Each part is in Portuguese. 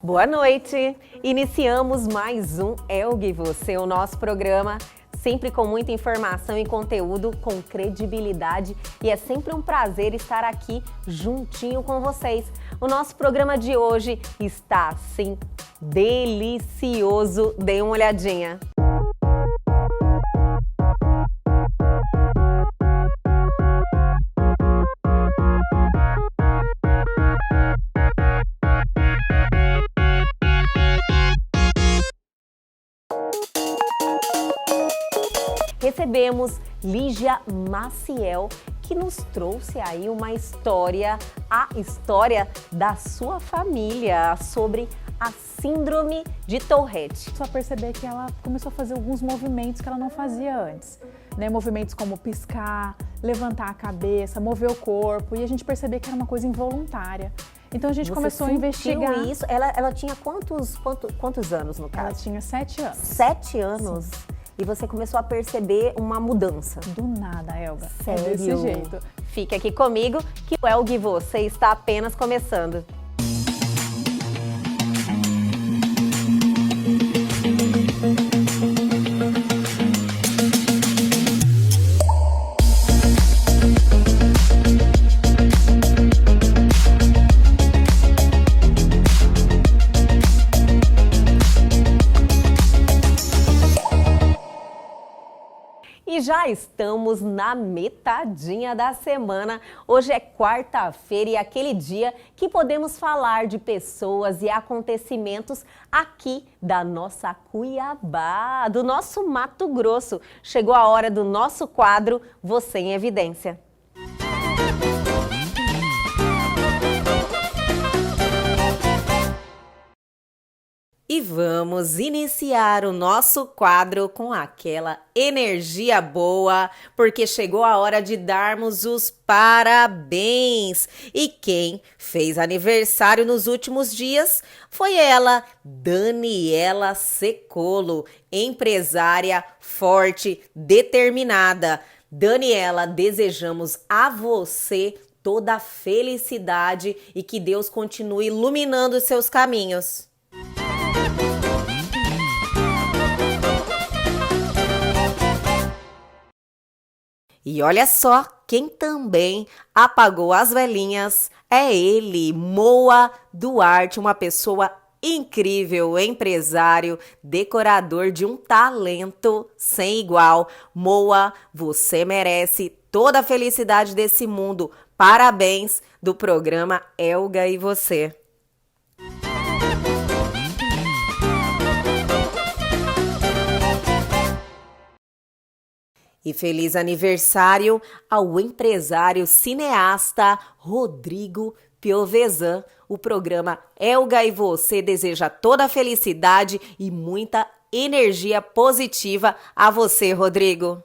Boa noite! Iniciamos mais um Elga e Você, o nosso programa, sempre com muita informação e conteúdo, com credibilidade, e é sempre um prazer estar aqui juntinho com vocês. O nosso programa de hoje está, assim, delicioso. Dê uma olhadinha. Recebemos Lígia Maciel, que nos trouxe aí uma história, a história da sua família, sobre a síndrome de Tourette. Só perceber que ela começou a fazer alguns movimentos que ela não fazia antes, né? Movimentos como piscar, levantar a cabeça, mover o corpo, e a gente percebeu que era uma coisa involuntária. Então a gente começou a investigar. Isso? Ela tinha quantos anos no caso? Ela tinha 7 anos. 7 anos? Sim. E você começou a perceber uma mudança? Do nada, Elga. Sério? É desse jeito. Fique aqui comigo que o Elga e Você está apenas começando. E já estamos na metadinha da semana. Hoje é quarta-feira e é aquele dia que podemos falar de pessoas e acontecimentos aqui da nossa Cuiabá, do nosso Mato Grosso. Chegou a hora do nosso quadro Você em Evidência. E vamos iniciar o nosso quadro com aquela energia boa, porque chegou a hora de darmos os parabéns. E quem fez aniversário nos últimos dias foi ela, Daniela Secolo, empresária forte, determinada. Daniela, desejamos a você toda a felicidade e que Deus continue iluminando os seus caminhos. E olha só, quem também apagou as velhinhas é ele, Moa Duarte, uma pessoa incrível, empresário, decorador de um talento sem igual. Moa, você merece toda a felicidade desse mundo. Parabéns do programa Elga e Você. E feliz aniversário ao empresário cineasta Rodrigo Piovesan. O programa Elga e Você deseja toda a felicidade e muita energia positiva a você, Rodrigo.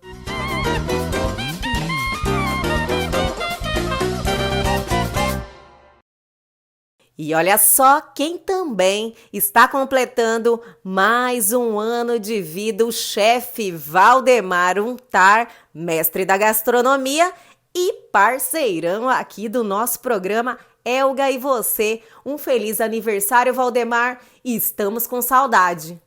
E olha só quem também está completando mais um ano de vida, o chefe Valdemar Untar, mestre da gastronomia e parceirão aqui do nosso programa Elga e Você. Um feliz aniversário, Valdemar, e estamos com saudade.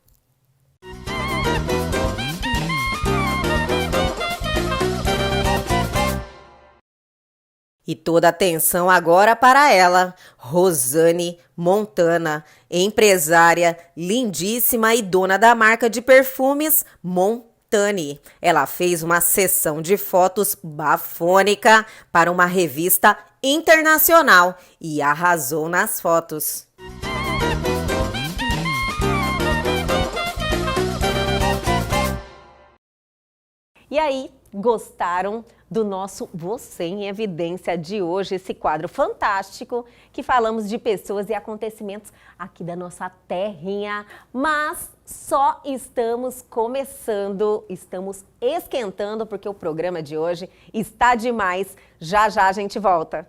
E toda atenção agora para ela, Rosane Montana, empresária lindíssima e dona da marca de perfumes Montani. Ela fez uma sessão de fotos bafônica para uma revista internacional e arrasou nas fotos. E aí, gostaram do nosso Você em Evidência de hoje, esse quadro fantástico que falamos de pessoas e acontecimentos aqui da nossa terrinha, mas só estamos começando, estamos esquentando porque o programa de hoje está demais. Já já a gente volta.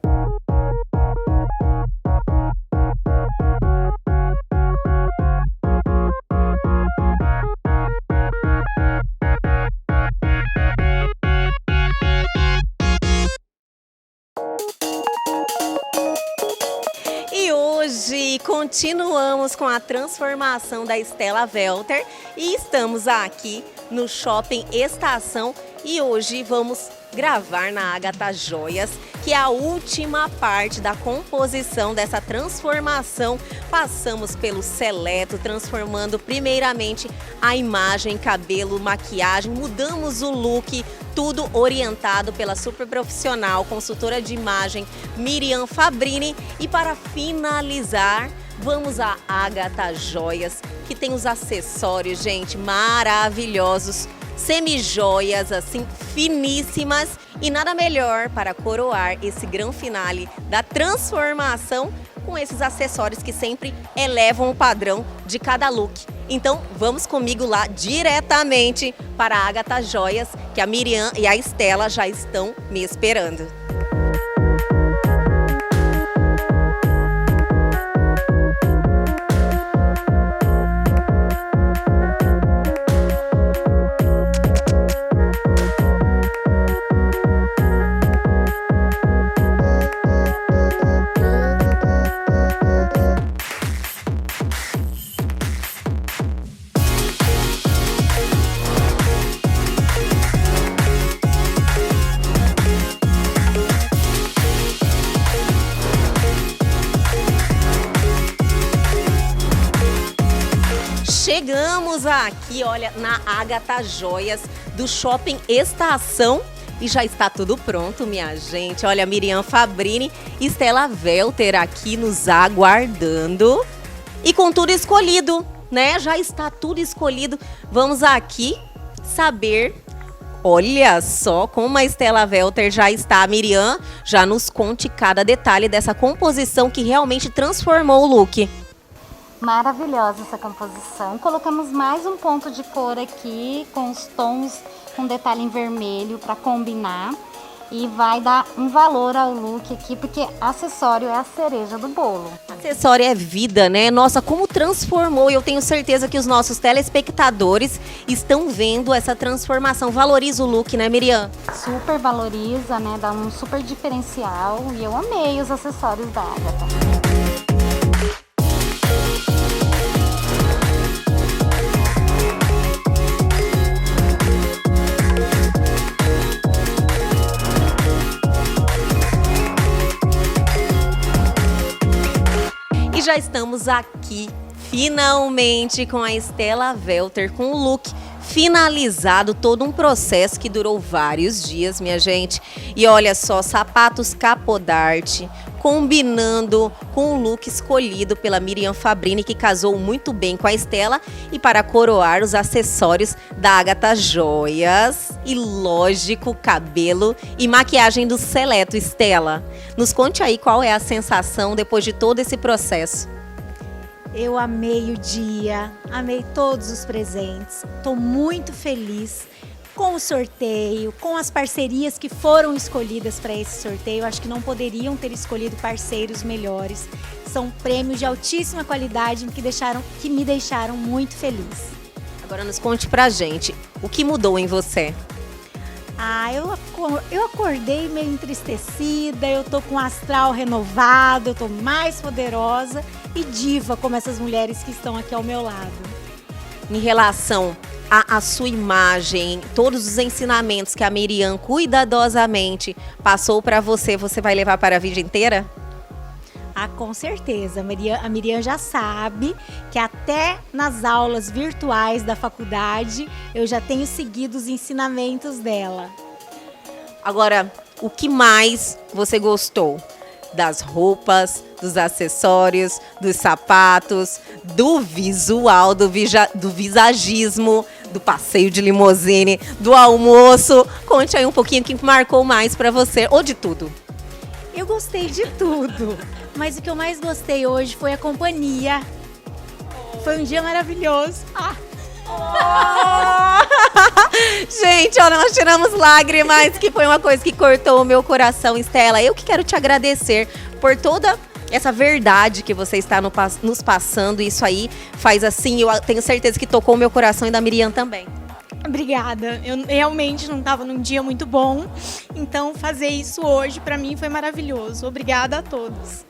continuamos com a transformação da Estela Welter e estamos aqui no Shopping Estação e hoje vamos gravar na Agatha Joias, que é a última parte da composição dessa transformação. Passamos pelo seleto, transformando primeiramente a imagem, cabelo, maquiagem, mudamos o look, tudo orientado pela super profissional, consultora de imagem Miriam Fabrini. E para finalizar, vamos à Agatha Joias, que tem os acessórios, gente, maravilhosos, semi-joias, assim, finíssimas. E nada melhor para coroar esse grande finale da transformação com esses acessórios que sempre elevam o padrão de cada look. Então, vamos comigo lá diretamente para a Agatha Joias, que a Miriam e a Estela já estão me esperando. Chegamos aqui, olha, na Agatha Joias do Shopping Estação e já está tudo pronto, minha gente. Olha, Miriam Fabrini e Estela Welter aqui nos aguardando e com tudo escolhido, né? Já está tudo escolhido. Vamos aqui saber, olha só como a Estela Welter já está. Miriam, já nos conte cada detalhe dessa composição que realmente transformou o look. Maravilhosa essa composição. Colocamos mais um ponto de cor aqui, com os tons, com detalhe em vermelho para combinar. E vai dar um valor ao look aqui, porque acessório é a cereja do bolo. Acessório é vida, né? Nossa, como transformou. E eu tenho certeza que os nossos telespectadores estão vendo essa transformação. Valoriza o look, né, Miriam? Super valoriza, né? Dá um super diferencial. E eu amei os acessórios da Agatha. E já estamos aqui, finalmente, com a Estela Welter, com o look finalizado, todo um processo que durou vários dias, minha gente. E olha só, sapatos capodarte, combinando com o look escolhido pela Miriam Fabrini, que casou muito bem com a Estela. E para coroar, os acessórios da Agatha Joias e, lógico, cabelo e maquiagem do seleto. Estela, nos conte aí qual é a sensação depois de todo esse processo. Eu amei o dia, amei todos os presentes, estou muito feliz com o sorteio, com as parcerias que foram escolhidas para esse sorteio. Acho que não poderiam ter escolhido parceiros melhores. São prêmios de altíssima qualidade que me deixaram muito feliz. Agora nos conte pra gente, o que mudou em você? Eu acordei meio entristecida, eu tô com o astral renovado, eu tô mais poderosa e diva como essas mulheres que estão aqui ao meu lado. Em relação à sua imagem, todos os ensinamentos que a Miriam cuidadosamente passou para você, você vai levar para a vida inteira? Com certeza. A Miriam já sabe que até nas aulas virtuais da faculdade eu já tenho seguido os ensinamentos dela. Agora, o que mais você gostou? Das roupas, dos acessórios, dos sapatos, do visual, do visagismo, do passeio de limusine, do almoço. Conte aí um pouquinho o que marcou mais para você, ou de tudo. Eu gostei de tudo, mas o que eu mais gostei hoje foi a companhia. Foi um dia maravilhoso. Gente, olha, nós tiramos lágrimas, que foi uma coisa que cortou o meu coração, Estela. Eu que quero te agradecer por toda essa verdade que você está nos passando. Isso aí faz assim, eu tenho certeza que tocou o meu coração e da Miriam também. Obrigada. Eu realmente não estava num dia muito bom, então fazer isso hoje para mim foi maravilhoso. Obrigada a todos.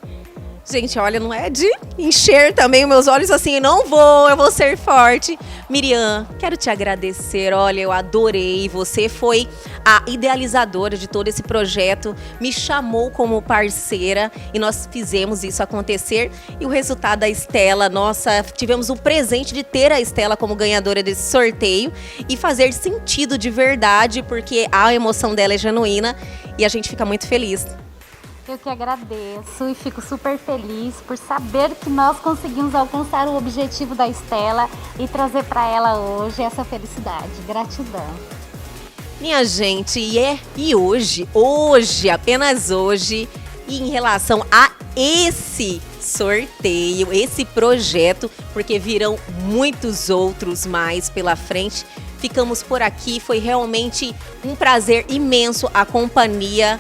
Gente, olha, não é de encher também os meus olhos assim, eu vou ser forte. Miriam, quero te agradecer, olha, eu adorei, você foi a idealizadora de todo esse projeto, me chamou como parceira e nós fizemos isso acontecer. E o resultado da Estela, nossa, tivemos o presente de ter a Estela como ganhadora desse sorteio e fazer sentido de verdade, porque a emoção dela é genuína e a gente fica muito feliz. Eu que agradeço e fico super feliz por saber que nós conseguimos alcançar o objetivo da Estela e trazer para ela hoje essa felicidade. Gratidão. Minha gente, e hoje, apenas hoje, e em relação a esse sorteio, esse projeto, porque virão muitos outros mais pela frente, ficamos por aqui. Foi realmente um prazer imenso a companhia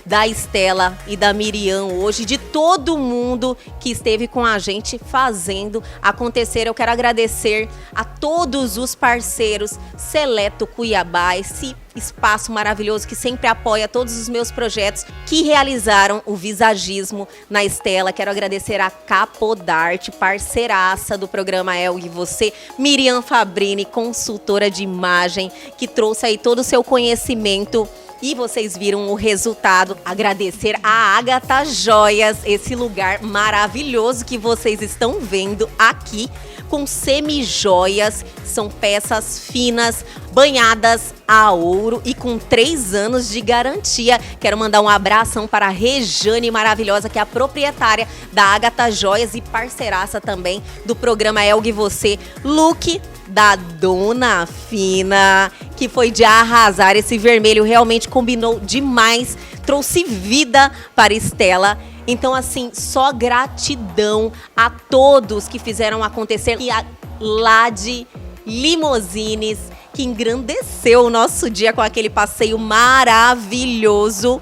da Estela e da Miriam hoje, de todo mundo que esteve com a gente fazendo acontecer. Eu quero agradecer a todos os parceiros, Seleto Cuiabá, esse espaço maravilhoso que sempre apoia todos os meus projetos, que realizaram o visagismo na Estela. Quero agradecer a Capodarte, parceiraça do programa El e Você, Miriam Fabrini, consultora de imagem, que trouxe aí todo o seu conhecimento. E vocês viram o resultado. Agradecer a Agatha Joias, esse lugar maravilhoso que vocês estão vendo aqui, com semi-joias, são peças finas, banhadas a ouro e com 3 anos de garantia. Quero mandar um abração para a Rejane maravilhosa, que é a proprietária da Agatha Joias e parceiraça também do programa El e Você. Look da Dona Fina, que foi de arrasar. Esse vermelho realmente combinou demais, trouxe vida para Estela. Então, assim, só gratidão a todos que fizeram acontecer. E a Lade Limousines, que engrandeceu o nosso dia com aquele passeio maravilhoso.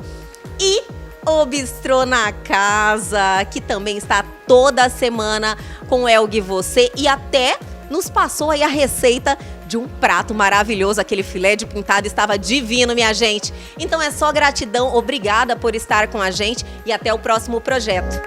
E o Bistrô na Casa, que também está toda semana com o El e Você, e até nos passou aí a receita de um prato maravilhoso. Aquele filé de pintado estava divino, minha gente. Então é só gratidão, obrigada por estar com a gente e até o próximo projeto.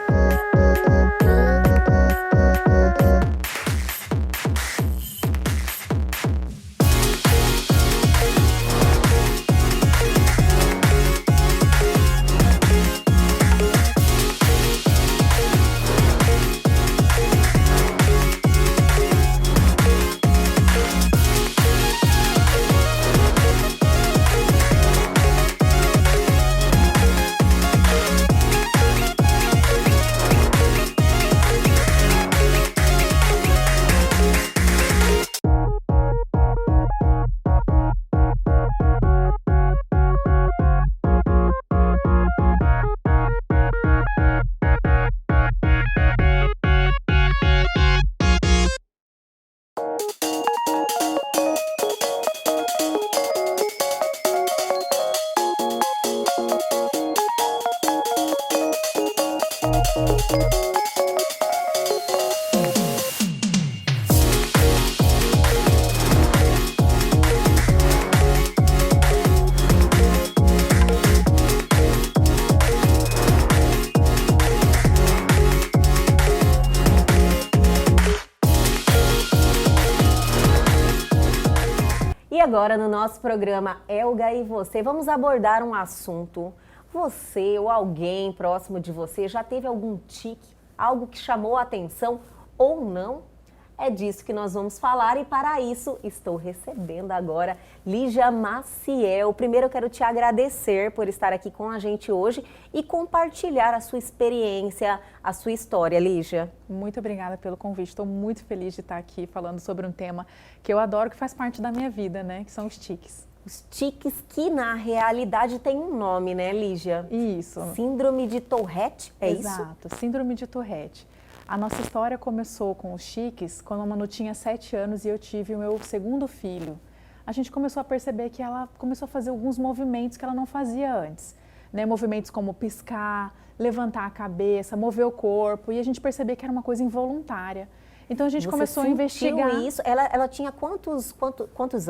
E agora no nosso programa Elga e Você, vamos abordar um assunto. Você ou alguém próximo de você já teve algum tique, algo que chamou a atenção ou não? É disso que nós vamos falar e para isso estou recebendo agora Lígia Maciel. Primeiro eu quero te agradecer por estar aqui com a gente hoje e compartilhar a sua experiência, a sua história, Lígia. Muito obrigada pelo convite, estou muito feliz de estar aqui falando sobre um tema que eu adoro, que faz parte da minha vida, né? Que são os tiques. Os tiques que na realidade tem um nome, né, Lígia? Isso. Síndrome de Tourette, é isso? Exato, síndrome de Tourette. A nossa história começou com os tiques quando a Manu tinha 7 anos e eu tive o meu segundo filho. A gente começou a perceber que ela começou a fazer alguns movimentos que ela não fazia antes, né? Movimentos como piscar, levantar a cabeça, mover o corpo, e a gente percebeu que era uma coisa involuntária. Então a gente começou a investigar. Isso? Ela tinha quantos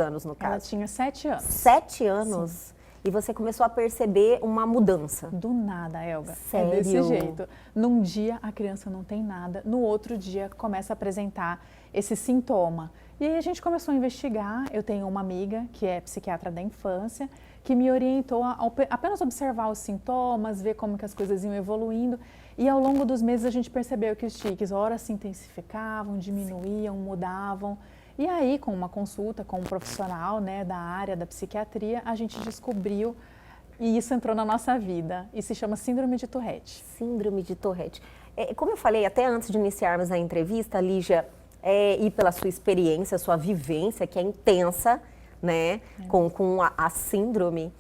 anos no caso? Ela tinha 7 anos. 7 anos? Sim. e você começou a perceber uma mudança. Do nada, Elga. Sério? É desse jeito. Num dia a criança não tem nada, no outro dia começa a apresentar esse sintoma. E aí a gente começou a investigar. Eu tenho uma amiga que é psiquiatra da infância, que me orientou a apenas observar os sintomas, ver como que as coisas iam evoluindo. E ao longo dos meses a gente percebeu que os tiques, ora se intensificavam, diminuíam, mudavam. E aí, com uma consulta com um profissional, né, da área da psiquiatria, a gente descobriu, e isso entrou na nossa vida, e se chama Síndrome de Tourette. Síndrome de Tourette. Como eu falei até antes de iniciarmos a entrevista, Lígia, e pela sua experiência, sua vivência, que é intensa, né, com a síndrome,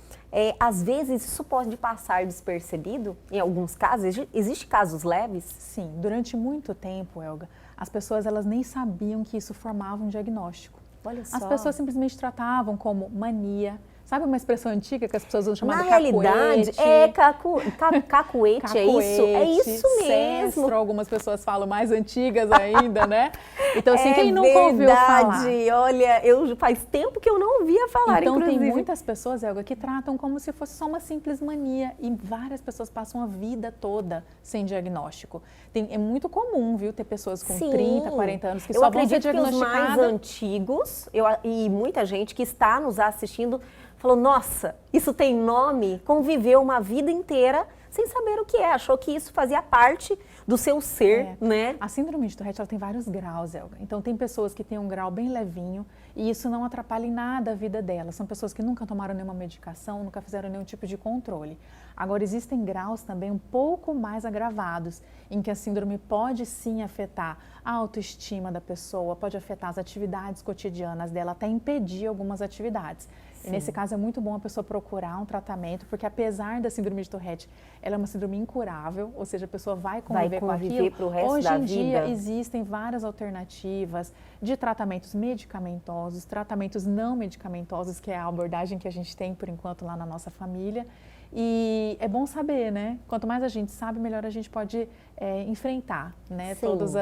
às vezes isso pode passar despercebido, em alguns casos. Existem casos leves? Sim, durante muito tempo, Elga, as pessoas elas nem sabiam que isso formava um diagnóstico. Olha só. As pessoas simplesmente tratavam como mania. Sabe uma expressão antiga que as pessoas vão chamar Na de cacuete? realidade, cacuete, é isso? É isso mesmo. Cestro, algumas pessoas falam mais antigas ainda, né? Então, assim, quem nunca ouviu falar? Olha, faz tempo que eu não ouvia falar, então, inclusive. tem muitas pessoas, Elga, que tratam como se fosse só uma simples mania e várias pessoas passam a vida toda sem diagnóstico. É muito comum, viu, ter pessoas com 30, 40 anos que só vão ser diagnosticadas. Eu acredito que os mais antigos, e muita gente que está nos assistindo, falou, nossa, isso tem nome, conviveu uma vida inteira sem saber o que é, achou que isso fazia parte do seu ser, né? A síndrome de Tourette, ela tem vários graus, Elga. Então, tem pessoas que têm um grau bem levinho e isso não atrapalha em nada a vida delas. São pessoas que nunca tomaram nenhuma medicação, nunca fizeram nenhum tipo de controle. Agora, existem graus também um pouco mais agravados, em que a síndrome pode sim afetar a autoestima da pessoa, pode afetar as atividades cotidianas dela, até impedir algumas atividades. E nesse caso é muito bom a pessoa procurar um tratamento, porque apesar da síndrome de Tourette, ela é uma síndrome incurável, ou seja, a pessoa vai conviver com aquilo. Pro resto Hoje da em dia vida. existem várias alternativas de tratamentos medicamentosos, tratamentos não medicamentosos, que é a abordagem que a gente tem por enquanto lá na nossa família. E é bom saber, né? Quanto mais a gente sabe, melhor a gente pode enfrentar, né? Todos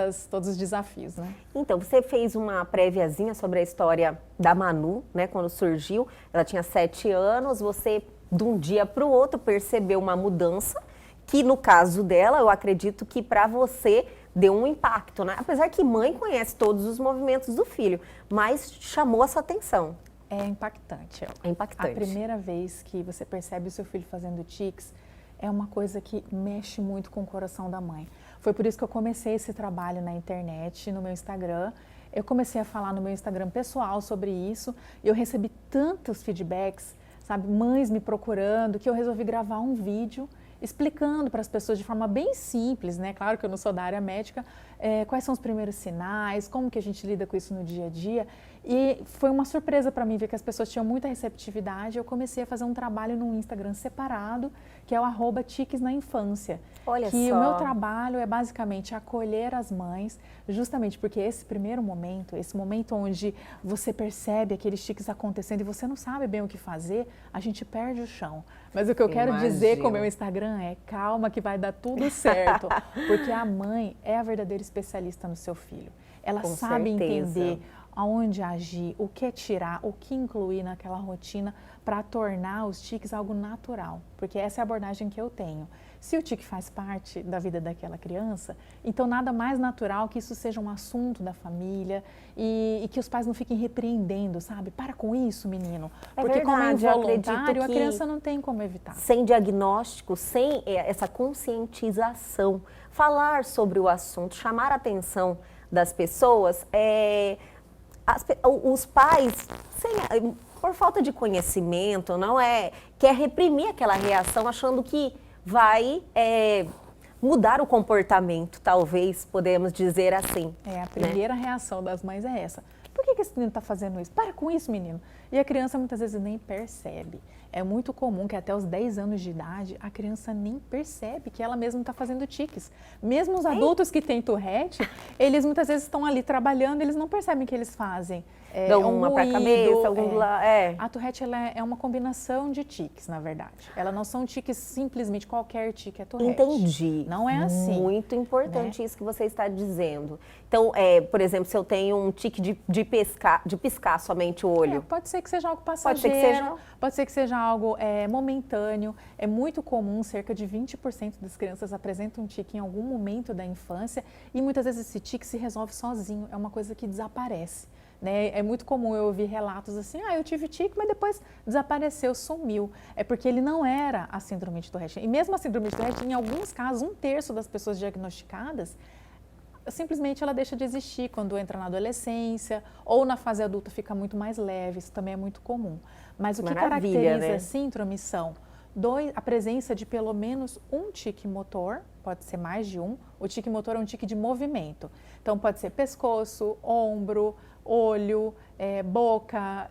os desafios, né? Então, você fez uma préviazinha sobre a história da Manu, né? Quando surgiu, ela tinha 7 anos, você, de um dia para o outro, percebeu uma mudança, que no caso dela, eu acredito que para você deu um impacto, né? Apesar que mãe conhece todos os movimentos do filho, mas chamou a sua atenção. É impactante. É impactante. A primeira vez que você percebe o seu filho fazendo tiques é uma coisa que mexe muito com o coração da mãe. Foi por isso que eu comecei esse trabalho na internet, no meu Instagram. Eu comecei a falar no meu Instagram pessoal sobre isso e eu recebi tantos feedbacks, sabe, mães me procurando, que eu resolvi gravar um vídeo explicando para as pessoas de forma bem simples, né? Claro que eu não sou da área médica, quais são os primeiros sinais, como que a gente lida com isso no dia a dia. E foi uma surpresa para mim ver que as pessoas tinham muita receptividade. Eu comecei a fazer um trabalho no Instagram separado, que é o @tiquesnainfância. Olha que só. o meu trabalho é basicamente acolher as mães, justamente porque esse primeiro momento, esse momento onde você percebe aqueles tiques acontecendo e você não sabe bem o que fazer, a gente perde o chão. Mas o que eu quero dizer com o meu Instagram é calma que vai dar tudo certo, porque a mãe é a verdadeira especialista no seu filho. Ela Com sabe certeza. entender aonde agir, o que tirar, o que incluir naquela rotina para tornar os tiques algo natural, porque essa é a abordagem que eu tenho. Se o tique faz parte da vida daquela criança, então nada mais natural que isso seja um assunto da família e que os pais não fiquem repreendendo, sabe? Para com isso, menino. Porque como é verdade, eu involuntário, acredito a que criança não tem como evitar. Sem diagnóstico, sem essa conscientização, falar sobre o assunto, chamar a atenção das pessoas, os pais, por falta de conhecimento, quer reprimir aquela reação achando que vai mudar o comportamento, talvez, podemos dizer assim. A primeira reação das mães é essa. Por que esse menino está fazendo isso? Para com isso, menino. E a criança muitas vezes nem percebe. É muito comum que até os 10 anos de idade a criança nem percebe que ela mesma está fazendo tiques. Mesmo os adultos que têm Tourette, eles muitas vezes estão ali trabalhando, eles não percebem que eles fazem. Dão uma para a cabeça, algum do lado. A Tourette ela é uma combinação de tiques, na verdade. Elas não são tiques, simplesmente qualquer tique é Tourette. Entendi. Não é assim. Muito importante isso que você está dizendo. Então, por exemplo, se eu tenho um tique de piscar somente o olho. Pode ser que seja algo Pode ser que passageiro, seja... pode ser que seja algo momentâneo. É muito comum, cerca de 20% das crianças apresentam um tique em algum momento da infância e muitas vezes esse tique se resolve sozinho, é uma coisa que desaparece. Né? É muito comum eu ouvir relatos assim, eu tive tique, mas depois desapareceu, sumiu. É porque ele não era a síndrome de Tourette. E mesmo a síndrome de Tourette, em alguns casos, 1/3 das pessoas diagnosticadas, simplesmente ela deixa de existir quando entra na adolescência ou na fase adulta fica muito mais leve, isso também é muito comum. Mas o que caracteriza a síndrome são a presença de pelo menos um tique motor, pode ser mais de um. O tique motor é um tique de movimento. Então pode ser pescoço, ombro, olho, boca,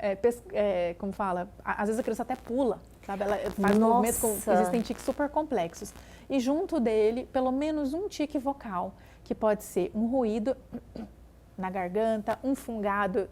como fala, às vezes a criança até pula, sabe? Ela faz movimentos, existem tiques super complexos. E junto dele, pelo menos um tique vocal, que pode ser um ruído na garganta, um fungado,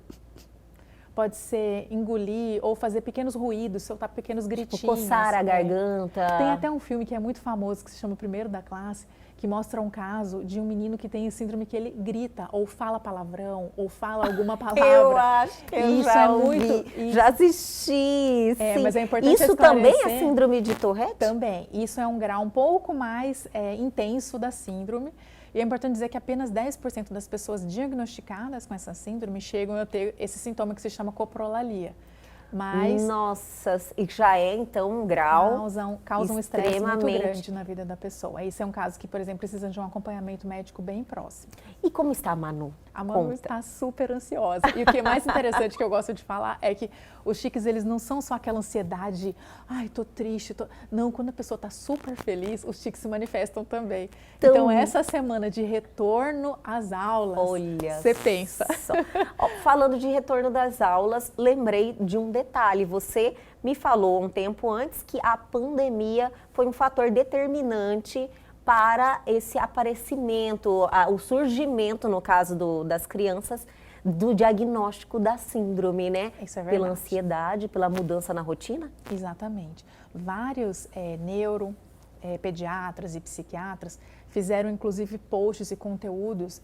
pode ser engolir ou fazer pequenos ruídos, soltar pequenos gritinhos. Tipo, coçar a garganta. Tem até um filme que é muito famoso, que se chama O Primeiro da Classe, que mostra um caso de um menino que tem síndrome que ele grita, ou fala palavrão, ou fala alguma palavra. Eu acho que eu isso já ouvi. Já assisti, sim. Mas é importante isso também é síndrome de Tourette? Também. Isso é um grau um pouco mais intenso da síndrome. E é importante dizer que apenas 10% das pessoas diagnosticadas com essa síndrome chegam a ter esse sintoma que se chama coprolalia. Mas nossa, e já é então um grau causa um estresse muito grande na vida da pessoa. Esse é um caso que, por exemplo, precisa de um acompanhamento médico bem próximo. E como está a Manu? A Manu está super ansiosa. E o que é mais interessante que eu gosto de falar é que os tiques, eles não são só aquela ansiedade, tô triste, Não, quando a pessoa está super feliz, os tiques se manifestam também. Então essa semana de retorno às aulas, você pensa. Falando de retorno das aulas, lembrei de um detalhe. Você me falou um tempo antes que a pandemia foi um fator determinante para esse aparecimento, o surgimento, no caso das crianças, do diagnóstico da síndrome, né? Isso é verdade. Pela ansiedade, pela mudança na rotina? Exatamente. Vários pediatras e psiquiatras fizeram inclusive posts e conteúdos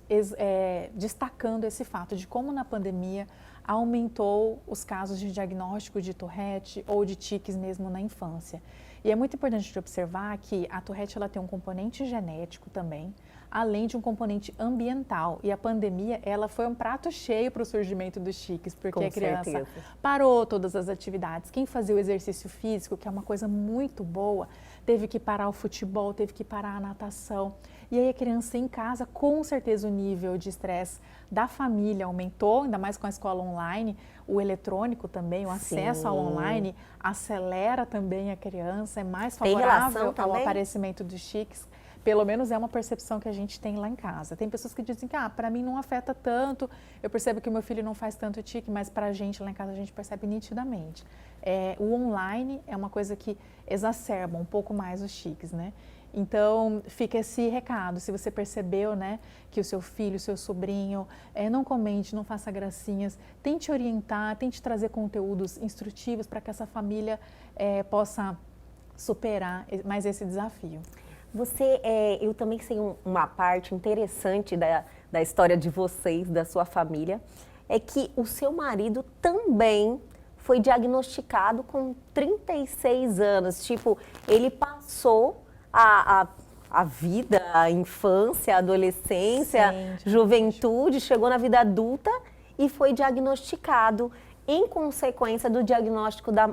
destacando esse fato de como na pandemia aumentou os casos de diagnóstico de Tourette ou de tiques mesmo na infância. E é muito importante de observar que a Tourette ela tem um componente genético também, além de um componente ambiental. E a pandemia, ela foi um prato cheio para o surgimento dos tiques, porque a criança parou todas as atividades. Quem fazia o exercício físico, que é uma coisa muito boa, teve que parar o futebol, teve que parar a natação. E aí a criança em casa, com certeza o nível de estresse da família aumentou, ainda mais com a escola online, o eletrônico também, o acesso ao online acelera também a criança, é mais favorável ao aparecimento dos tiques. Pelo menos é uma percepção que a gente tem lá em casa. Tem pessoas que dizem que para mim não afeta tanto, eu percebo que o meu filho não faz tanto tique, mas para a gente lá em casa a gente percebe nitidamente. O online é uma coisa que exacerba um pouco mais os tiques, né? Então, fica esse recado, se você percebeu, né, que o seu filho, o seu sobrinho, não comente, não faça gracinhas, tente orientar, tente trazer conteúdos instrutivos para que essa família possa superar mais esse desafio. Eu também sei uma parte interessante da história de vocês, da sua família, é que o seu marido também foi diagnosticado com 36 anos. Tipo, ele passou a vida, a infância, a adolescência, juventude, chegou na vida adulta e foi diagnosticado em consequência do diagnóstico da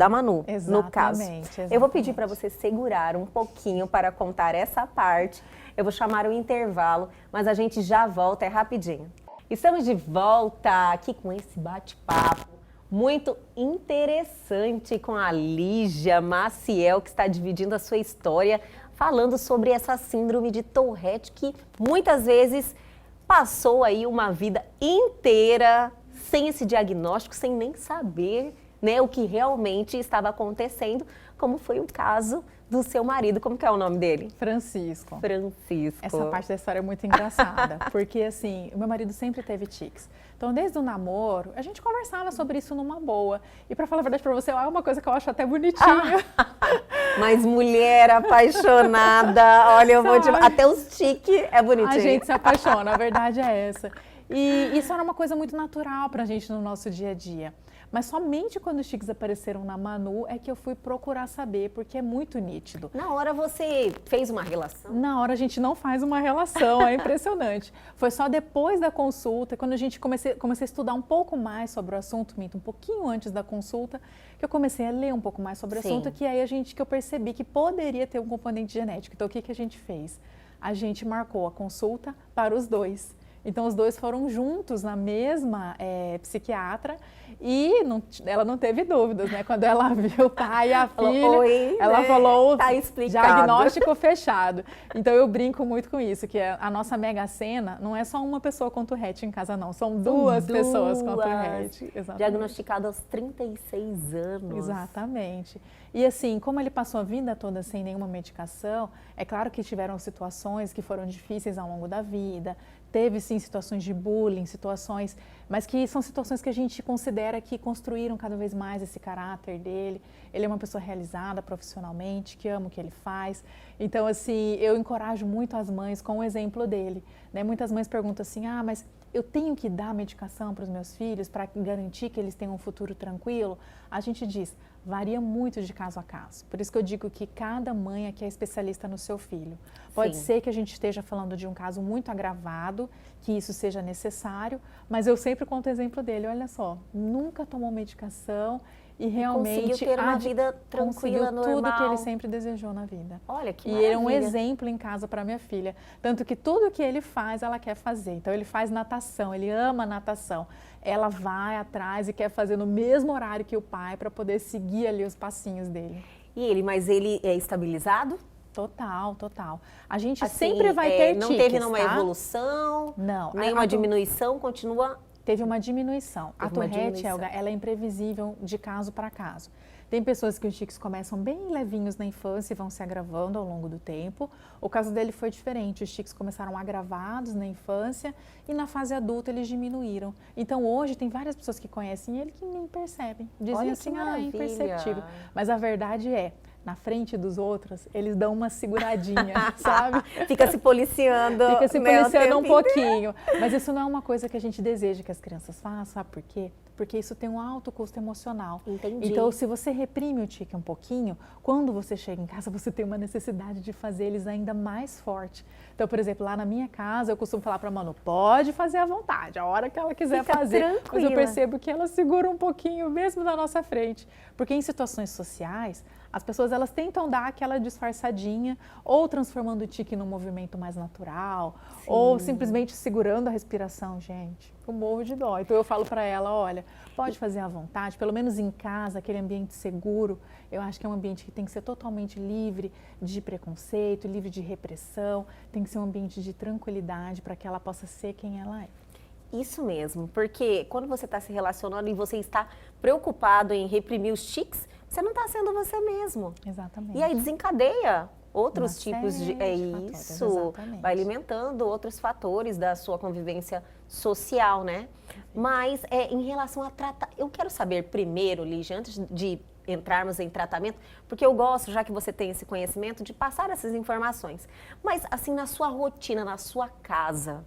Manu, no caso. Exatamente. Eu vou pedir para você segurar um pouquinho para contar essa parte. Eu vou chamar o intervalo, mas a gente já volta, é rapidinho. Estamos de volta aqui com esse bate-papo muito interessante com a Lígia Maciel, que está dividindo a sua história, falando sobre essa síndrome de Tourette, que muitas vezes passou aí uma vida inteira sem esse diagnóstico, sem nem saber, né, o que realmente estava acontecendo, como foi o caso do seu marido. Como que é o nome dele? Francisco. Francisco. Essa parte da história é muito engraçada, porque assim, o meu marido sempre teve tiques. Então, desde o namoro, a gente conversava sobre isso numa boa. E para falar a verdade para você, é uma coisa que eu acho até bonitinha. Mas mulher apaixonada, olha, eu vou te... Até os tiques é bonitinho. A gente se apaixona, a verdade é essa. E isso era uma coisa muito natural pra gente no nosso dia a dia. Mas somente quando os tiques apareceram na Manu é que eu fui procurar saber, porque é muito nítido. Na hora você fez uma relação? Na hora a gente não faz uma relação, é impressionante. Foi só depois da consulta, quando a gente comecei a estudar um pouco mais sobre o assunto, um pouquinho antes da consulta, que eu comecei a ler um pouco mais sobre o assunto, que aí que eu percebi que poderia ter um componente genético. Então o que a gente fez? A gente marcou a consulta para os dois. Então, os dois foram juntos na mesma psiquiatra e ela não teve dúvidas, né? Quando ela viu o pai e a filha, oi, ela né? falou, tá explicado. Diagnóstico fechado. Então, eu brinco muito com isso, que a nossa Mega Sena não é só uma pessoa com Tourette em casa, não. São duas pessoas com Tourette. Exatamente. Diagnosticado aos 36 anos. Exatamente. E assim, como ele passou a vida toda sem nenhuma medicação, é claro que tiveram situações que foram difíceis ao longo da vida, teve sim situações de bullying, mas que são situações que a gente considera que construíram cada vez mais esse caráter dele. Ele é uma pessoa realizada profissionalmente, que ama o que ele faz. Então, assim, eu encorajo muito as mães com o exemplo dele, né? Muitas mães perguntam assim, mas eu tenho que dar medicação para os meus filhos para garantir que eles tenham um futuro tranquilo? A gente diz, varia muito de caso a caso. Por isso que eu digo que cada mãe aqui é especialista no seu filho. Pode ser que a gente esteja falando de um caso muito agravado, que isso seja necessário, mas eu sempre conto o exemplo dele. Olha só, nunca tomou medicação e realmente conseguiu ter uma vida tranquila, normal. Tudo que ele sempre desejou na vida. Olha que maravilha. E ele é um exemplo em casa para minha filha. Tanto que tudo que ele faz, ela quer fazer. Então ele faz natação, ele ama natação. Ela vai atrás e quer fazer no mesmo horário que o pai para poder seguir ali os passinhos dele. Mas ele é estabilizado? Total, total. A gente assim, sempre vai ter não tiques, teve nenhuma tá? evolução? Não. Nenhuma diminuição? Continua? Teve uma diminuição. A Tourette, Helga, ela é imprevisível de caso para caso. Tem pessoas que os tiques começam bem levinhos na infância e vão se agravando ao longo do tempo. O caso dele foi diferente. Os tiques começaram agravados na infância e na fase adulta eles diminuíram. Então hoje tem várias pessoas que conhecem ele que nem percebem. Dizem assim, é imperceptível. Mas a verdade é, na frente dos outros, eles dão uma seguradinha, sabe? Fica se policiando. Fica se policiando um pouquinho. Mas isso não é uma coisa que a gente deseja que as crianças façam, sabe por quê? Porque isso tem um alto custo emocional. Entendi. Então, se você reprime o tique um pouquinho, quando você chega em casa, você tem uma necessidade de fazer eles ainda mais forte. Então, por exemplo, lá na minha casa, eu costumo falar para a Manu, pode fazer à vontade, a hora que ela quiser fazer. Tranquila. Mas eu percebo que ela segura um pouquinho, mesmo na nossa frente. Porque em situações sociais, as pessoas elas tentam dar aquela disfarçadinha, ou transformando o tique num movimento mais natural, ou simplesmente segurando a respiração, gente. Eu morro de dó. Então eu falo para ela, olha, pode fazer à vontade, pelo menos em casa, aquele ambiente seguro. Eu acho que é um ambiente que tem que ser totalmente livre de preconceito, livre de repressão, tem que ser um ambiente de tranquilidade para que ela possa ser quem ela é. Isso mesmo, porque quando você está se relacionando e você está preocupado em reprimir os tiques, você não está sendo você mesmo. Exatamente. E aí desencadeia outros tipos de... fatores, isso, exatamente. vai alimentando outros fatores da sua convivência social, né? Mas em relação a tratar... Eu quero saber primeiro, Lígia, antes de entrarmos em tratamento, porque eu gosto, já que você tem esse conhecimento, de passar essas informações. Mas assim, na sua rotina, na sua casa...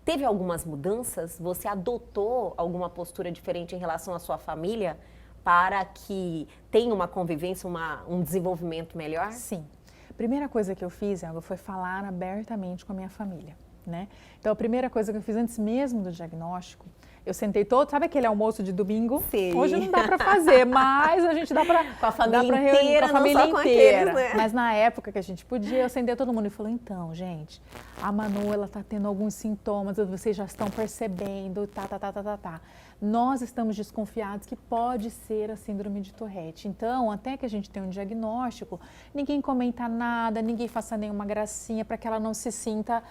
Teve algumas mudanças? Você adotou alguma postura diferente em relação à sua família para que tenha uma convivência, um desenvolvimento melhor? Sim. A primeira coisa que eu fiz, Elga, foi falar abertamente com a minha família, né? Então, a primeira coisa que eu fiz antes mesmo do diagnóstico, eu sentei sabe aquele almoço de domingo? Sim. Hoje não dá para fazer, mas a gente dá para com a família inteira, com a família não só com inteira. aqueles, né? Mas na época que a gente podia, eu sentei todo mundo e falou, então, gente, a Manu, ela tá tendo alguns sintomas, vocês já estão percebendo, tá. Nós estamos desconfiados que pode ser a síndrome de Tourette. Então, até que a gente tenha um diagnóstico, ninguém comenta nada, ninguém faça nenhuma gracinha para que ela não se sinta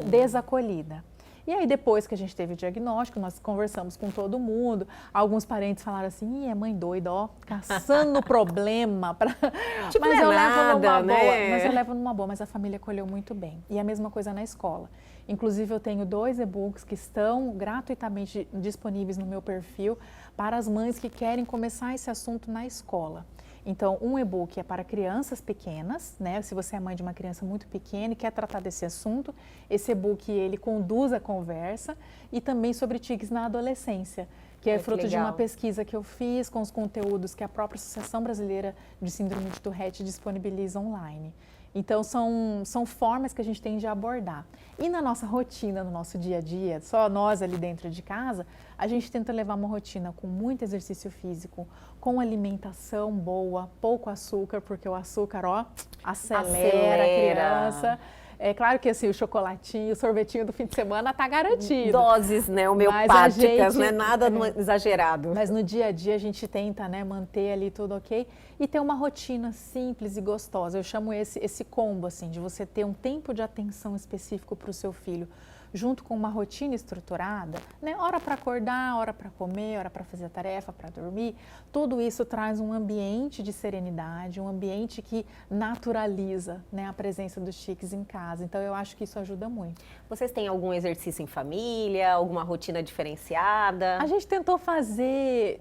desacolhida. E aí, depois que a gente teve o diagnóstico, nós conversamos com todo mundo. Alguns parentes falaram assim, é mãe doida, ó, caçando problema. Tipo, mas eu levo numa né? boa. Mas eu levo numa boa, mas a família acolheu muito bem. E a mesma coisa na escola. Inclusive, eu tenho 2 e-books que estão gratuitamente disponíveis no meu perfil para as mães que querem começar esse assunto na escola. Então, um e-book é para crianças pequenas, né? Se você é mãe de uma criança muito pequena e quer tratar desse assunto, esse e-book ele conduz a conversa, e também sobre tiques na adolescência, que é fruto de uma pesquisa que eu fiz com os conteúdos que a própria Associação Brasileira de Síndrome de Tourette disponibiliza online. Então, são formas que a gente tem de abordar. E na nossa rotina, no nosso dia a dia, só nós ali dentro de casa, a gente tenta levar uma rotina com muito exercício físico, com alimentação boa, pouco açúcar, porque o açúcar, ó, acelera a criança. É claro que assim, o chocolatinho, o sorvetinho do fim de semana tá garantido. Doses, né, homeopáticas, não é nada exagerado. Mas no dia a dia a gente tenta, né, manter ali tudo ok e ter uma rotina simples e gostosa. Eu chamo esse combo, assim, de você ter um tempo de atenção específico para o seu filho, junto com uma rotina estruturada, né? Hora para acordar, hora para comer, hora para fazer a tarefa, para dormir. Tudo isso traz um ambiente de serenidade, um ambiente que naturaliza, né, a presença dos tiques em casa. Então, eu acho que isso ajuda muito. Vocês têm algum exercício em família, alguma rotina diferenciada? A gente tentou fazer,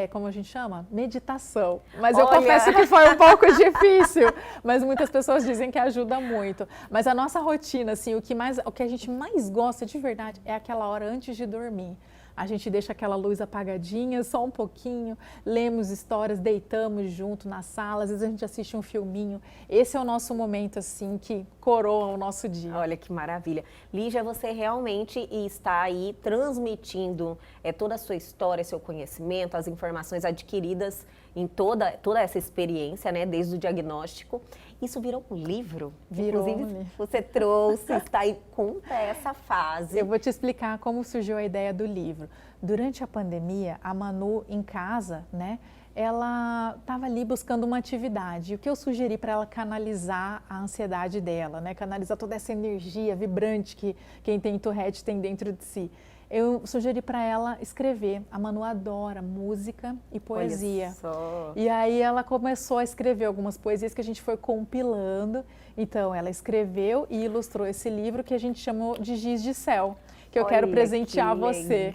como a gente chama? Meditação. Mas eu confesso que foi um pouco difícil. Mas muitas pessoas dizem que ajuda muito. Mas a nossa rotina, assim, o que a gente mais gosta de verdade é aquela hora antes de dormir. A gente deixa aquela luz apagadinha, só um pouquinho, lemos histórias, deitamos junto na sala, às vezes a gente assiste um filminho. Esse é o nosso momento, assim, que coroa o nosso dia. Olha que maravilha. Lígia, você realmente está aí transmitindo toda a sua história, seu conhecimento, as informações adquiridas em toda essa experiência, né, desde o diagnóstico. Isso virou um livro? Virou Inclusive, um livro. Você trouxe, está aí, conta essa fase. Eu vou te explicar como surgiu a ideia do livro. Durante a pandemia, a Manu em casa, né, ela estava ali buscando uma atividade. E o que eu sugeri para ela canalizar a ansiedade dela, né, canalizar toda essa energia vibrante que quem tem Tourette tem dentro de si. Eu sugeri para ela escrever. A Manu adora música e poesia. Olha só. E aí ela começou a escrever algumas poesias que a gente foi compilando. Então ela escreveu e ilustrou esse livro que a gente chamou de Giz de Céu, que eu quero presentear você.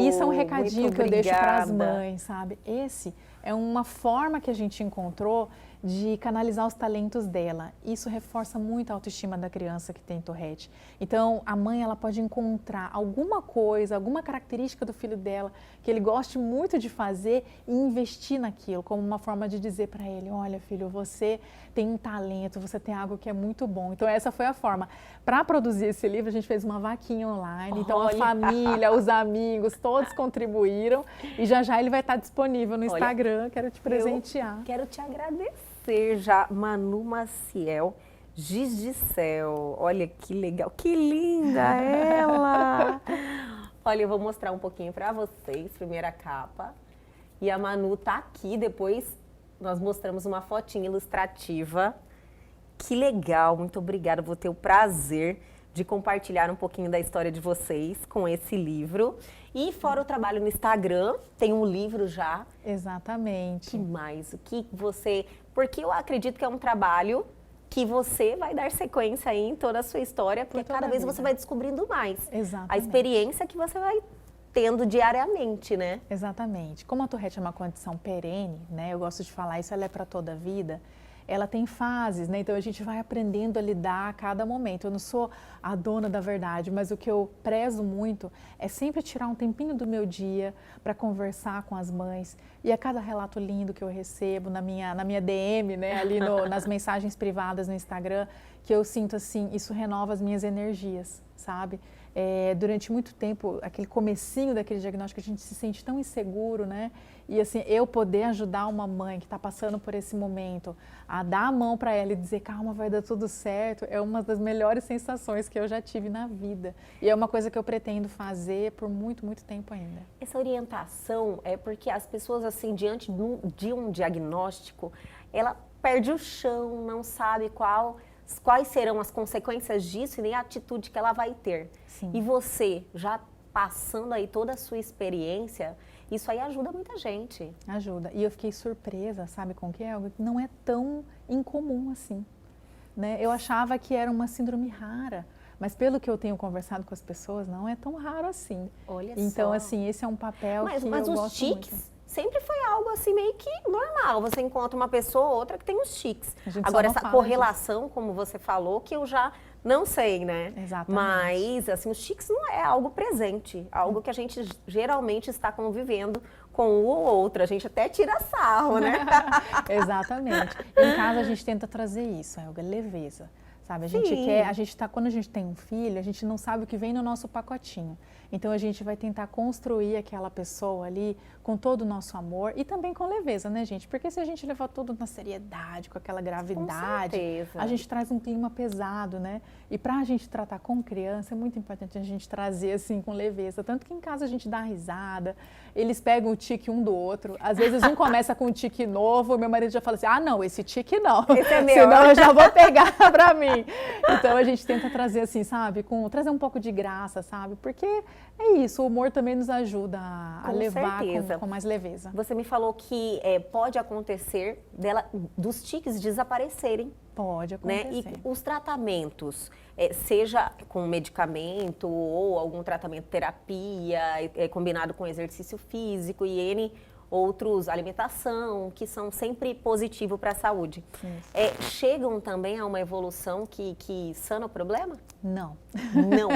Isso é um recadinho que eu deixo para as mães, sabe? Esse é uma forma que a gente encontrou de canalizar os talentos dela. Isso reforça muito a autoestima da criança que tem Tourette. Então, a mãe ela pode encontrar alguma coisa, alguma característica do filho dela que ele goste muito de fazer e investir naquilo, como uma forma de dizer para ele, olha filho, você tem um talento, você tem algo que é muito bom. Então, essa foi a forma. Para produzir esse livro, a gente fez uma vaquinha online, então a família, os amigos, todos contribuíram e já ele vai estar disponível no Instagram. Quero te presentear. Quero te agradecer já, Manu Maciel, Giz de Céu. Olha que legal, que linda ela! Olha, eu vou mostrar um pouquinho para vocês, primeira capa. E a Manu tá aqui, depois nós mostramos uma fotinha ilustrativa. Que legal, muito obrigada, vou ter o prazer de compartilhar um pouquinho da história de vocês com esse livro. E fora o trabalho no Instagram, tem um livro já. Exatamente. Que mais? O que você... Porque eu acredito que é um trabalho que você vai dar sequência aí em toda a sua história, porque cada vez você vai descobrindo mais. Exatamente. A experiência que você vai tendo diariamente, né? Exatamente. Como a Tourette é uma condição perene, né? Eu gosto de falar isso, ela é para toda a vida. Ela tem fases, né? Então a gente vai aprendendo a lidar a cada momento. Eu não sou a dona da verdade, mas o que eu prezo muito é sempre tirar um tempinho do meu dia para conversar com as mães. E a cada relato lindo que eu recebo na minha DM, né? Ali nas mensagens privadas no Instagram, que eu sinto assim, isso renova as minhas energias, sabe? Durante muito tempo, aquele comecinho daquele diagnóstico, a gente se sente tão inseguro, né? E assim, eu poder ajudar uma mãe que está passando por esse momento, a dar a mão para ela e dizer, calma, vai dar tudo certo, é uma das melhores sensações que eu já tive na vida. E é uma coisa que eu pretendo fazer por muito, muito tempo ainda. Essa orientação é porque as pessoas, assim, diante de um diagnóstico, ela perde o chão, não sabe quais serão as consequências disso e nem a atitude que ela vai ter. Sim. E você, já passando aí toda a sua experiência, isso aí ajuda muita gente. Ajuda. E eu fiquei surpresa, sabe com que é algo que não é tão incomum assim, né? Eu achava que era uma síndrome rara, mas pelo que eu tenho conversado com as pessoas, não é tão raro assim. Olha então, só. assim, esse é um papel que eu gosto muito. Mas os tiques sempre foi algo assim meio que normal. Você encontra uma pessoa ou outra que tem os tiques. A gente só Agora, não essa fala correlação, como você falou, que eu já não sei, né? Exatamente. Mas, assim, os tiques não é algo presente, algo que a gente geralmente está convivendo com um ou outro. A gente até tira sarro, né? Exatamente. Em casa a gente tenta trazer isso, Helga, leveza. Sabe, quando a gente tem um filho, a gente não sabe o que vem no nosso pacotinho. Então a gente vai tentar construir aquela pessoa ali com todo o nosso amor e também com leveza, né, gente? Porque se a gente levar tudo na seriedade, com aquela gravidade, a gente traz um clima pesado, né? E pra gente tratar com criança é muito importante a gente trazer assim com leveza. Tanto que em casa a gente dá risada, eles pegam o tique um do outro. Às vezes um começa com um tique novo, meu marido já fala assim, ah não, esse tique não. Esse é meu. Senão eu já vou pegar pra mim. Então a gente tenta trazer assim, sabe? Trazer um pouco de graça, sabe? Porque é isso, o humor também nos ajuda a levar com mais leveza. Você me falou que pode acontecer dos tiques desaparecerem. Pode acontecer. Né? E os tratamentos, seja com medicamento ou algum tratamento terapia, combinado com exercício físico e N outros, alimentação, que são sempre positivo para a saúde. Chegam também a uma evolução que sana o problema? Não. Não.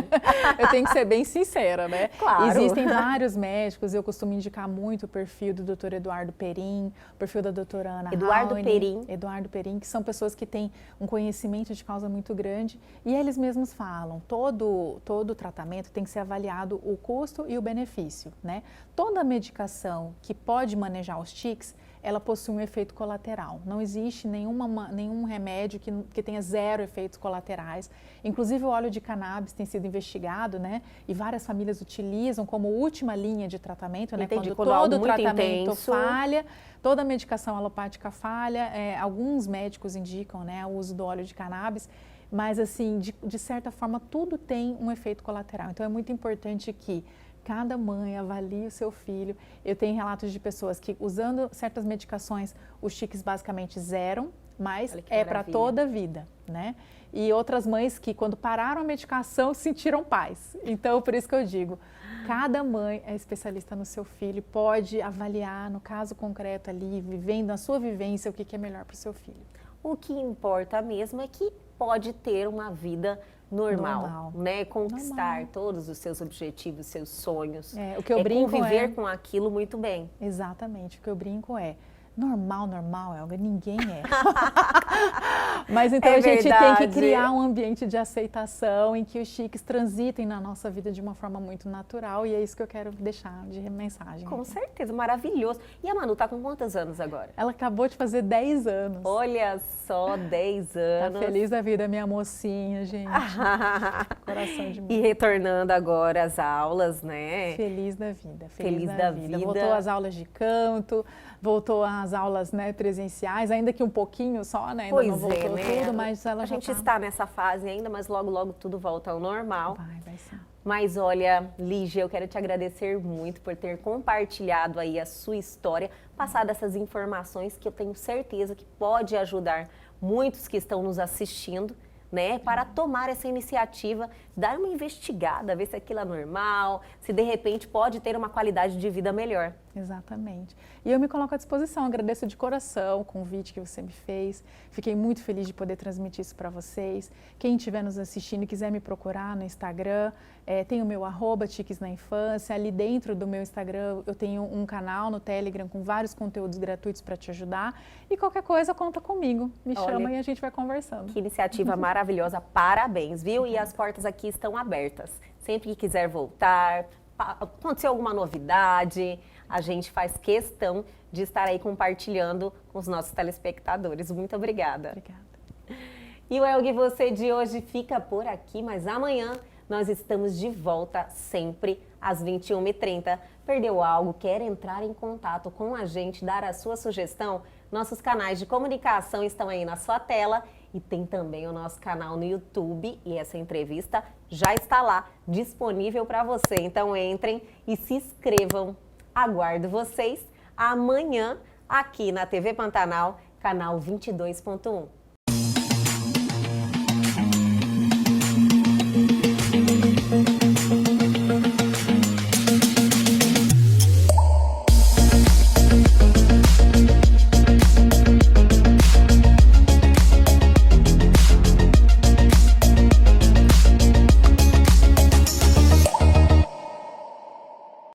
Eu tenho que ser bem sincera, né? Claro. Existem vários médicos, eu costumo indicar muito o perfil do Dr. Eduardo Perim, o perfil da doutora Ana Eduardo Perim, que são pessoas que têm um conhecimento de causa muito grande e eles mesmos falam, todo tratamento tem que ser avaliado o custo e o benefício, né? Toda medicação que pode manejar os tiques, ela possui um efeito colateral. Não existe nenhum remédio que tenha zero efeitos colaterais. Inclusive o óleo de cannabis tem sido investigado, né? E várias famílias utilizam como última linha de tratamento, né? Quando todo o tratamento falha, toda a medicação alopática falha, alguns médicos indicam, né, o uso do óleo de cannabis, mas assim, de certa forma, tudo tem um efeito colateral. Então é muito importante que cada mãe avalie o seu filho. Eu tenho relatos de pessoas que, usando certas medicações, os tiques basicamente zeram, mas para toda a vida, né? E outras mães que, quando pararam a medicação, sentiram paz. Então, por isso que eu digo, cada mãe é especialista no seu filho, pode avaliar, no caso concreto ali, vivendo a sua vivência, o que é melhor para o seu filho. O que importa mesmo é que pode ter uma vida normal, né? Conquistar todos os seus objetivos, seus sonhos. O que eu brinco conviver com aquilo muito bem. Exatamente, o que eu brinco normal, Helga, ninguém é. Mas então a gente tem que criar um ambiente de aceitação em que os tiques transitem na nossa vida de uma forma muito natural e é isso que eu quero deixar de mensagem. Com certeza, maravilhoso. E a Manu tá com quantos anos agora? Ela acabou de fazer 10 anos. Olha só, 10 anos. Tá feliz da vida, minha mocinha, gente. Coração de mim. E retornando agora às aulas, né? Feliz da vida, feliz da vida. Voltou às aulas de canto, voltou às aulas, né, presenciais, ainda que um pouquinho só, né? Ainda não voltou tudo, mas ela a já gente está nessa fase ainda, mas logo, logo tudo volta ao normal. Vai sim. Mas olha, Lígia, eu quero te agradecer muito por ter compartilhado aí a sua história, passado essas informações que eu tenho certeza que pode ajudar muitos que estão nos assistindo, né, para tomar essa iniciativa, dar uma investigada, ver se aquilo é normal, se de repente pode ter uma qualidade de vida melhor. Exatamente. E eu me coloco à disposição, agradeço de coração o convite que você me fez. Fiquei muito feliz de poder transmitir isso para vocês. Quem estiver nos assistindo e quiser me procurar no Instagram, tem o meu @tiques na infância. Ali dentro do meu Instagram eu tenho um canal no Telegram com vários conteúdos gratuitos para te ajudar. E qualquer coisa, conta comigo. Me chama e a gente vai conversando. Que iniciativa maravilhosa, parabéns, viu? E as portas aqui estão abertas. Sempre que quiser voltar, aconteceu alguma novidade, a gente faz questão de estar aí compartilhando com os nossos telespectadores. Muito obrigada. Obrigada. E o Elgue Você de hoje fica por aqui, mas amanhã nós estamos de volta sempre às 21h30. Perdeu algo? Quer entrar em contato com a gente, dar a sua sugestão? Nossos canais de comunicação estão aí na sua tela e tem também o nosso canal no YouTube e essa entrevista já está lá disponível para você. Então entrem e se inscrevam. Aguardo vocês amanhã aqui na TV Pantanal, canal 22.1.